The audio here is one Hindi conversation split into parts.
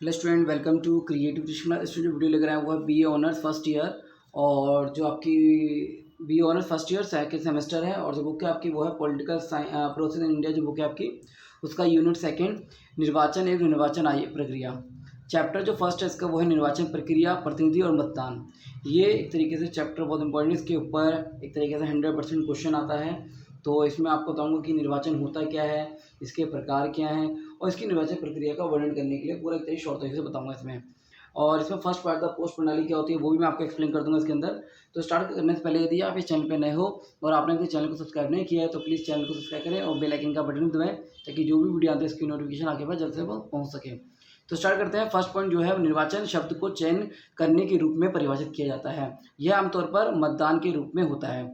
Hello student, welcome to creative Krishna. Student video लेकर आया हुआ है B A honours first year. और जो आपकी B A honours first year second semester है, और जो बुक है आपकी वो है पॉलिटिकल प्रोसेस इन इंडिया। जो बुक है आपकी उसका यूनिट सेकेंड निर्वाचन एवं निर्वाचन आयोग प्रक्रिया। चैप्टर जो फर्स्ट है इसका वो है निर्वाचन प्रक्रिया, प्रतिनिधि और मतदान। ये एक तरीके से चैप्टर बहुत इंपॉर्टेंट है। इसके ऊपर एक तरीके से 100% क्वेश्चन आता है। तो इसमें आपको बताऊंगा कि निर्वाचन होता क्या है, इसके प्रकार क्या हैं, और इसकी निर्वाचन प्रक्रिया का वर्णन करने के लिए पूरा एक तरीके शॉर्ट तरीके से बताऊंगा इसमें। और इसमें फर्स्ट पार्ट का पोस्ट प्रणाली क्या होती है वो भी मैं आपको एक्सप्लेन कर दूंगा इसके अंदर। तो स्टार्ट करने से पहले यदि आप इस चैनल पे नए हो और आपने अपने चैनल को सब्सक्राइब नहीं किया है तो प्लीज़ चैनल को सब्सक्राइब करें और बेल आइकन का बटन दबाएं, ताकि जो भी वीडियो आते हैं इसकी नोटिफिकेशन आपके पास जल्द से जल्द पहुँच सके। तो स्टार्ट करते हैं। फर्स्ट पॉइंट जो है, निर्वाचन शब्द को चयन करने के रूप में परिभाषित किया जाता है। यह आमतौर पर मतदान के रूप में होता है।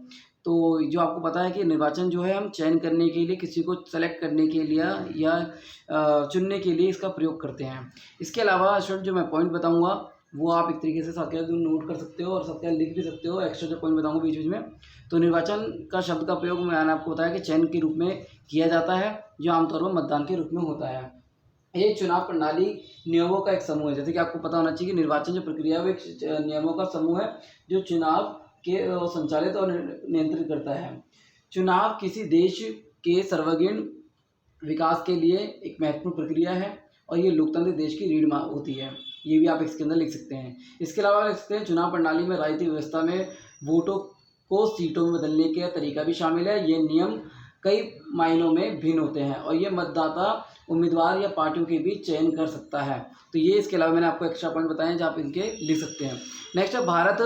तो जो आपको पता है कि निर्वाचन जो है हम चयन करने के लिए, किसी को सेलेक्ट करने के लिए या चुनने के लिए इसका प्रयोग करते हैं। इसके अलावा स्टूडेंट जो मैं पॉइंट बताऊंगा वो आप एक तरीके से साथ नोट कर सकते हो और साथ लिख भी सकते हो। एक्स्ट्रा जो पॉइंट बताऊंगा बीच बीच में। तो निर्वाचन का शब्द का प्रयोग मैंने आपको बताया कि चयन के रूप में किया जाता है, जो आमतौर पर मतदान के रूप में होता है। ये चुनाव प्रणाली नियमों का एक समूह है। जैसे कि आपको पता होना चाहिए कि निर्वाचन जो प्रक्रिया है वो एक नियमों का समूह है जो चुनाव के संचालित और नियंत्रित करता है। चुनाव किसी देश के सर्वांगीण विकास के लिए एक महत्वपूर्ण प्रक्रिया है और ये लोकतांत्रिक देश की रीढ़ होती है। ये भी आप इसके अंदर लिख सकते हैं। इसके अलावा लिख सकते हैं चुनाव प्रणाली में राजनीतिक व्यवस्था में वोटों को सीटों में बदलने का तरीका भी शामिल है। ये नियम कई मायनों में भिन्न होते हैं और ये मतदाता उम्मीदवार या पार्टियों के बीच चयन कर सकता है। तो ये इसके अलावा मैंने आपको एक्स्ट्रा पॉइंट बताए हैं जो आप इनके लिख सकते हैं। नेक्स्ट है, भारत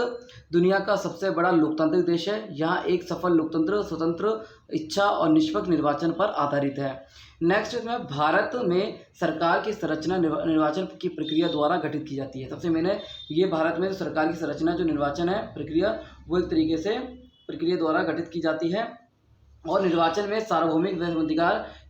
दुनिया का सबसे बड़ा लोकतांत्रिक देश है। यहाँ एक सफल लोकतंत्र स्वतंत्र, इच्छा और निष्पक्ष निर्वाचन पर आधारित है। नेक्स्ट इसमें, भारत में सरकार की संरचना निर्वाचन की प्रक्रिया द्वारा गठित की जाती है। सबसे मैंने ये भारत में सरकार की संरचना जो निर्वाचन है प्रक्रिया वो एक तरीके से प्रक्रिया द्वारा गठित की जाती है। और निर्वाचन में सार्वभौमिक वैश्विक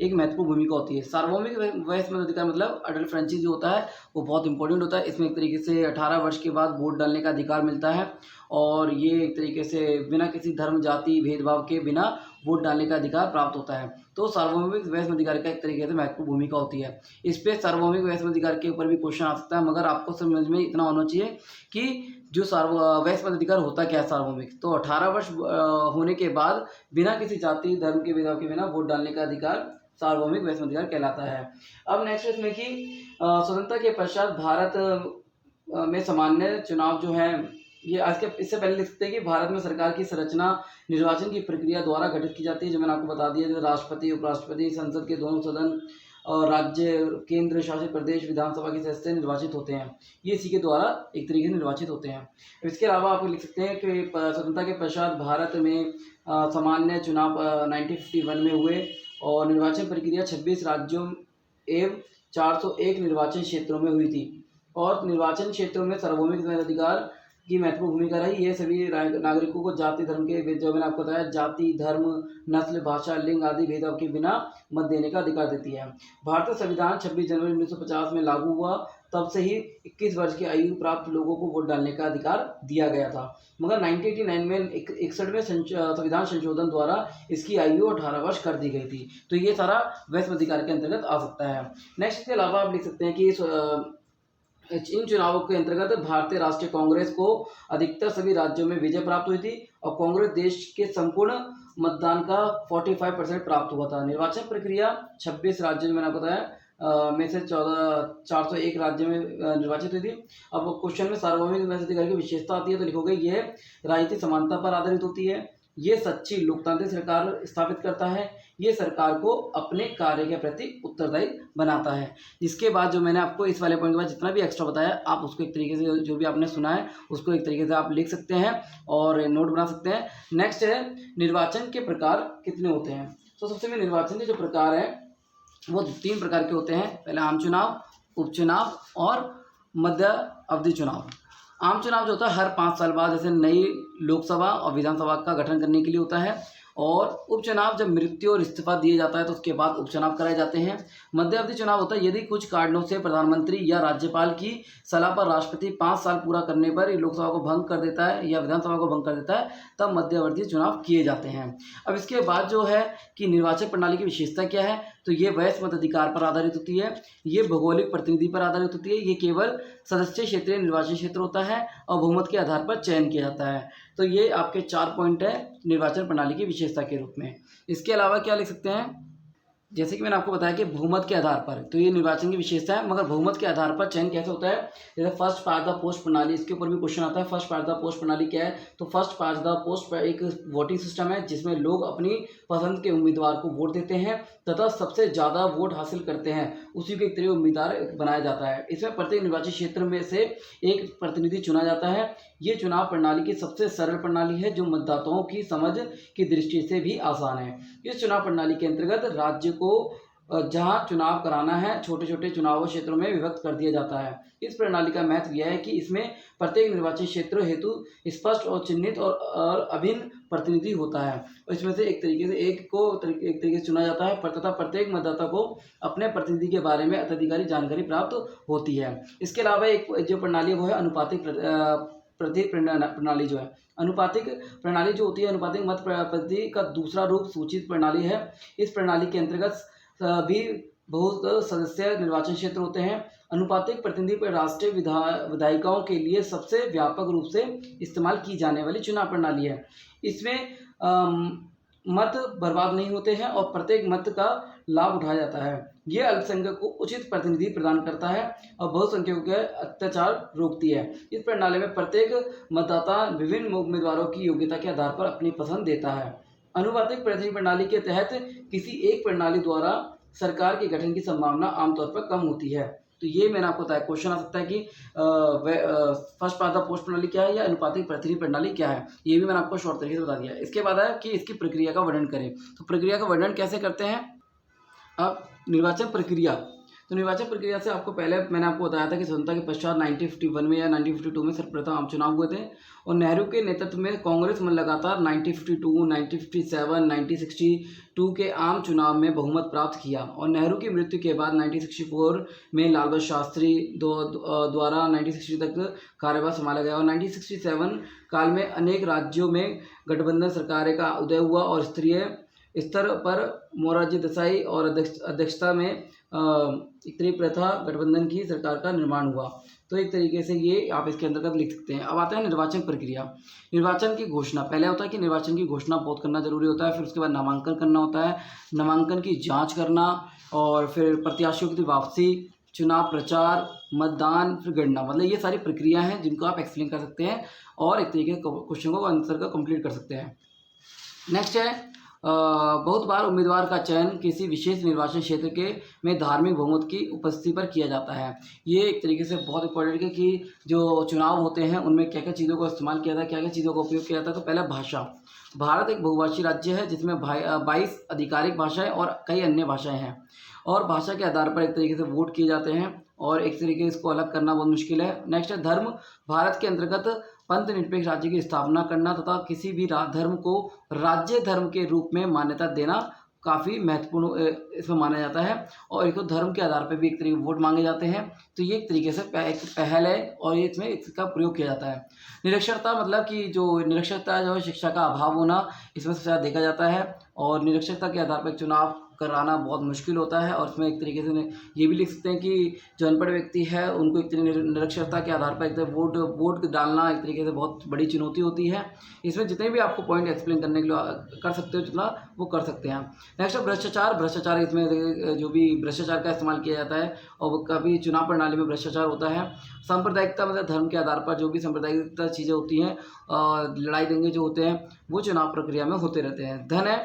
एक महत्वपूर्ण भूमिका होती है। सार्वभौमिक वैश्विक मतलब अटल फ्रेंचाइजी जो होता है वो बहुत इंपॉर्टेंट होता है। इसमें एक तरीके से 18 वर्ष के बाद वोट डालने का अधिकार मिलता है और ये एक तरीके से बिना किसी धर्म जाति भेदभाव के बिना वोट डालने का अधिकार प्राप्त होता है। तो सार्वभौमिक वैश्विक अधिकार का एक तरीके से महत्वपूर्ण भूमिका होती है। इस पे सार्वभौमिक वैश्विक अधिकार के ऊपर भी क्वेश्चन आ सकता है, मगर आपको समझ में इतना होना चाहिए कि जो वैश्विक अधिकार होता क्या है सार्वभौमिक। तो 18 वर्ष होने के बाद बिना किसी जाति धर्म के भेदभाव के बिना वोट डालने का अधिकार सार्वभौमिक वैश्विक अधिकार कहलाता है। अब नेक्स्ट इसमें कि स्वतंत्रता के पश्चात भारत में सामान्य चुनाव जो है ये आज के इससे पहले लिख सकते हैं कि भारत में सरकार की संरचना निर्वाचन की प्रक्रिया द्वारा गठित की जाती है। जो मैंने आपको बता दिया, जैसे राष्ट्रपति, उपराष्ट्रपति, संसद के दोनों सदन और राज्य केंद्र शासित प्रदेश विधानसभा के सदस्य निर्वाचित होते हैं। ये इसी के द्वारा एक तरीके से निर्वाचित होते हैं। इसके अलावा आप लिख सकते हैं कि स्वतंत्रता के पश्चात भारत में सामान्य चुनाव 1951 में हुए और निर्वाचन प्रक्रिया 26 राज्यों एवं 401 निर्वाचन क्षेत्रों में हुई थी। और निर्वाचन क्षेत्रों में सार्वभौमिक अधिकार की महत्वपूर्ण भूमिका रही। ये सभी नागरिकों को जाति धर्म के, जो मैंने आपको बताया, जाति धर्म नस्ल भाषा लिंग आदि भेदभाव के बिना मत देने का अधिकार देती है। भारतीय संविधान 26 जनवरी 1950 में लागू हुआ। तब से ही 21 वर्ष की आयु प्राप्त लोगों को वोट डालने का अधिकार दिया गया था, मगर 1989 में 61वें संविधान संशोधन द्वारा इसकी आयु 18 वर्ष कर दी गई थी। तो ये सारा वैश्विक अधिकार के अंतर्गत आ सकता है। नेक्स्ट इसके अलावा आप लिख सकते हैं कि इन चुनावों के अंतर्गत भारतीय राष्ट्रीय कांग्रेस को अधिकतर सभी राज्यों में विजय प्राप्त हुई थी और कांग्रेस देश के संपूर्ण मतदान का 45% प्राप्त हुआ था। निर्वाचन प्रक्रिया 26 राज्यों में मैंने बताया में से 401 राज्य में निर्वाचित हुई थी। अब क्वेश्चन में सार्वभौमिक अधिकार की विशेषता आती है तो लिखोगे ये राजनीतिक समानता पर आधारित होती है, ये सच्ची लोकतांत्रिक सरकार स्थापित करता है, ये सरकार को अपने कार्य के प्रति उत्तरदायी बनाता है। इसके बाद जो मैंने आपको इस वाले पॉइंट के बाद जितना भी एक्स्ट्रा बताया आप उसको एक तरीके से जो भी आपने सुना है उसको एक तरीके से आप लिख सकते हैं और नोट बना सकते हैं। नेक्स्ट है, निर्वाचन के प्रकार कितने होते हैं। तो सबसे पहले निर्वाचन के जो प्रकार है वो 3 प्रकार के होते हैं। पहले आम चुनाव, उपचुनाव और मध्य अवधि चुनाव। आम चुनाव जो होता है हर 5 साल बाद जैसे नई लोकसभा और विधानसभा का गठन करने के लिए होता है। और उपचुनाव जब मृत्यु और इस्तीफा दिए जाता है तो उसके बाद उपचुनाव कराए जाते हैं। मध्य अवधि चुनाव होता है यदि कुछ कारणों से प्रधानमंत्री या राज्यपाल की सलाह पर राष्ट्रपति 5 साल पूरा करने पर लोकसभा को भंग कर देता है या विधानसभा को भंग कर देता है तब मध्यावधि चुनाव किए जाते हैं। अब इसके बाद जो है कि निर्वाचन प्रणाली की विशेषता क्या है, तो ये वयस्क मताधिकार पर आधारित होती है, ये भौगोलिक प्रतिनिधि पर आधारित होती है, ये केवल सदस्य क्षेत्रीय निर्वाचन क्षेत्र होता है और बहुमत के आधार पर चयन किया जाता है। तो ये आपके 4 पॉइंट है निर्वाचन प्रणाली की विशेषता के रूप में। इसके अलावा क्या लिख सकते हैं, जैसे कि मैंने आपको बताया कि बहुमत के आधार पर, तो ये निर्वाचन की विशेषता है, मगर बहुमत के आधार पर चयन कैसे होता है, जैसे फर्स्ट पास द पोस्ट प्रणाली, इसके ऊपर भी क्वेश्चन आता है। फर्स्ट पास द पोस्ट प्रणाली क्या है, तो फर्स्ट पास द पोस्ट एक वोटिंग सिस्टम है जिसमें लोग अपनी पसंद के उम्मीदवार को वोट देते हैं तथा सबसे ज़्यादा वोट हासिल करते हैं उसी को एक तरह उम्मीदवार बनाया जाता है। इसमें प्रत्येक निर्वाचित क्षेत्र में से एक प्रतिनिधि चुना जाता है। ये चुनाव प्रणाली की सबसे सरल प्रणाली है जो मतदाताओं की समझ की दृष्टि से भी आसान है। इस चुनाव प्रणाली के अंतर्गत राज्य को जहां चुनाव कराना है छोटे छोटे चुनाव क्षेत्रों में विभक्त कर दिया जाता है। इस प्रणाली का महत्व यह है कि इसमें प्रत्येक निर्वाचित क्षेत्र हेतु स्पष्ट और चिन्हित और अभिन्न प्रतिनिधि होता है और इसमें से एक तरीके से एक तरीके से चुना जाता है तथा प्रत्येक मतदाता को अपने प्रतिनिधि के बारे में अत्यधिकारी जानकारी प्राप्त होती है। इसके अलावा एक जो प्रणाली है वो है अनुपातिक प्रणाली जो है। अनुपातिक प्रणाली जो होती है, अनुपातिक मत पद्धति का दूसरा रूप सूचित प्रणाली है। इस प्रणाली के अंतर्गत भी बहुत सदस्य निर्वाचन क्षेत्र होते हैं। अनुपातिक प्रतिनिधि पर राष्ट्रीय विधायिकाओं के लिए सबसे व्यापक रूप से इस्तेमाल की जाने वाली चुनाव प्रणाली है। इसमें मत बर्बाद नहीं होते हैं और प्रत्येक मत का लाभ उठाया जाता है। ये अल्पसंख्यक को उचित प्रतिनिधि प्रदान करता है और बहुसंख्यकों के अत्याचार रोकती है। इस प्रणाली में प्रत्येक मतदाता विभिन्न उम्मीदवारों की योग्यता के आधार पर अपनी पसंद देता है। अनुपातिक प्रतिनिधि प्रणाली के तहत किसी एक प्रणाली द्वारा सरकार के गठन की संभावना आमतौर पर कम होती है। तो ये मैंने आपको बताया, क्वेश्चन आ सकता है कि फर्स्ट पास द पोस्ट प्रणाली क्या है या अनुपातिक प्रतिनिधि प्रणाली क्या है, ये भी मैंने आपको शॉर्ट तरीके से बता दिया। इसके बाद है कि इसकी प्रक्रिया का वर्णन करें। तो प्रक्रिया का वर्णन कैसे करते हैं। अब निर्वाचन प्रक्रिया, तो निर्वाचन प्रक्रिया से आपको पहले मैंने आपको बताया था कि स्वतंत्रता के पश्चात 1951 में या 1952 में सर्वप्रथम आम चुनाव हुए थे और नेहरू के नेतृत्व में कांग्रेस में लगातार 1952, 1957, 1962 के आम चुनाव में बहुमत प्राप्त किया और नेहरू की मृत्यु के बाद 1964 में लाल बहादुर शास्त्री द्वारा 1960 तक कार्यभार संभाला गया और 1967 काल में अनेक राज्यों में गठबंधन सरकारें का उदय हुआ और स्तरीय स्तर पर मोरारजी देसाई और अध्यक्षता में एक तरीके प्रथा गठबंधन की सरकार का निर्माण हुआ। तो एक तरीके से ये आप इसके अंतर्गत लिख सकते हैं। अब आता है निर्वाचन प्रक्रिया। निर्वाचन की घोषणा, पहले होता है कि निर्वाचन की घोषणा बहुत करना जरूरी होता है, फिर उसके बाद नामांकन करना होता है, नामांकन की जांच करना और फिर प्रत्याशियों की वापसी, चुनाव प्रचार, मतदान, फिर गणना, मतलब ये सारी प्रक्रिया हैं जिनको आप एक्सप्लेन कर सकते हैं और एक तरीके क्वेश्चन को आंसर का कंप्लीट कर सकते हैं। नेक्स्ट है बहुत बार उम्मीदवार का चयन किसी विशेष निर्वाचन क्षेत्र के में धार्मिक बहुमत की उपस्थिति पर किया जाता है। ये एक तरीके से बहुत इंपॉर्टेंट है कि जो चुनाव होते हैं उनमें क्या क्या चीज़ों का इस्तेमाल किया जाता है, क्या क्या चीज़ों का उपयोग किया जाता है। तो पहला भाषा, भारत एक बहुभाषी राज्य है जिसमें 22 आधिकारिक भाषाएं और कई अन्य भाषाएं हैं और भाषा के आधार पर एक तरीके से वोट किए जाते हैं और एक तरीके से इसको अलग करना बहुत मुश्किल है। नेक्स्ट है धर्म, भारत के अंतर्गत पंथ निरपेक्ष राज्य की स्थापना करना तथा किसी भी धर्म को राज्य धर्म के रूप में मान्यता देना काफ़ी महत्वपूर्ण इसमें माना जाता है और एक धर्म के आधार पर भी एक तरीके वोट मांगे जाते हैं। तो ये एक तरीके से एक पहल है और ये इसमें इसका प्रयोग किया जाता है। निरक्षरता, मतलब कि जो निरक्षरता जो है शिक्षा का अभाव होना इसमें सबसे ज़्यादा देखा जाता है और निरक्षरता के आधार पर चुनाव कराना बहुत मुश्किल होता है और इसमें एक तरीके से ये भी लिख सकते हैं कि जो अनपढ़ व्यक्ति है उनको एक तरीके निरक्षरता के आधार पर एक वोट डालना एक तरीके से बहुत बड़ी चुनौती होती है। इसमें जितने भी आपको पॉइंट एक्सप्लेन करने के लिए कर सकते हो जितना वो कर सकते हैं। नेक्स्ट है भ्रष्टाचार, इसमें जो भी भ्रष्टाचार का इस्तेमाल किया जाता है और कभी चुनाव प्रणाली में भ्रष्टाचार होता है। सांप्रदायिकता, मतलब धर्म के आधार पर जो भी सांप्रदायिकता चीज़ें होती हैं, लड़ाई दंगे जो होते हैं वो चुनाव प्रक्रिया में होते रहते हैं। धन है,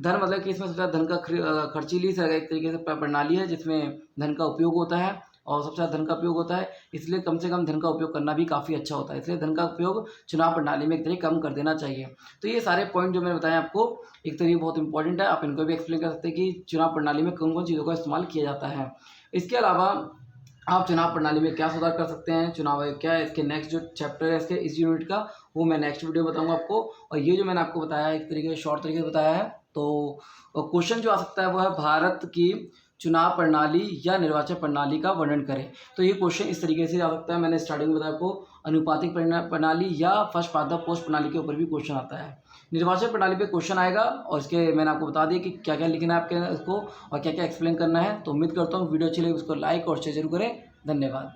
धन मतलब कि इसमें सबसे ज़्यादा धन का खर्चीली एक तरीके से प्रणाली है जिसमें धन का उपयोग होता है और सबसे ज़्यादा धन का उपयोग होता है, इसलिए कम से कम धन का उपयोग करना भी काफ़ी अच्छा होता है, इसलिए धन का उपयोग चुनाव प्रणाली में एक तरीके कम कर देना चाहिए। तो ये सारे पॉइंट जो मैंने बताए आपको एक तरीके बहुत इंपॉर्टेंट है, आप इनको भी एक्सप्लेन कर सकते हैं कि चुनाव प्रणाली में कौन कौन चीज़ों का इस्तेमाल किया जाता है। इसके अलावा आप चुनाव प्रणाली में क्या सुधार कर सकते हैं, चुनाव क्या है, इसके नेक्स्ट जो चैप्टर है इसके इस यूनिट का वो मैं नेक्स्ट वीडियो बताऊंगा आपको। और ये जो मैंने आपको बताया एक तरीके से शॉर्ट तरीके से बताया है, तो क्वेश्चन जो आ सकता है वो है भारत की चुनाव प्रणाली या निर्वाचन प्रणाली का वर्णन करें। तो ये क्वेश्चन इस तरीके से आ सकता है, मैंने स्टार्टिंग में बताया आपको अनुपातिक प्रणाली या फर्स्ट पास द पोस्ट प्रणाली के ऊपर भी क्वेश्चन आता है। निर्वाचन प्रणाली पे क्वेश्चन आएगा और इसके मैंने आपको बता दिया कि क्या क्या लिखना है आपके इसको और क्या क्या एक्सप्लेन करना है। तो उम्मीद करता हूँ वीडियो अच्छी लगी उसको लाइक और शेयर जरूर करें। धन्यवाद।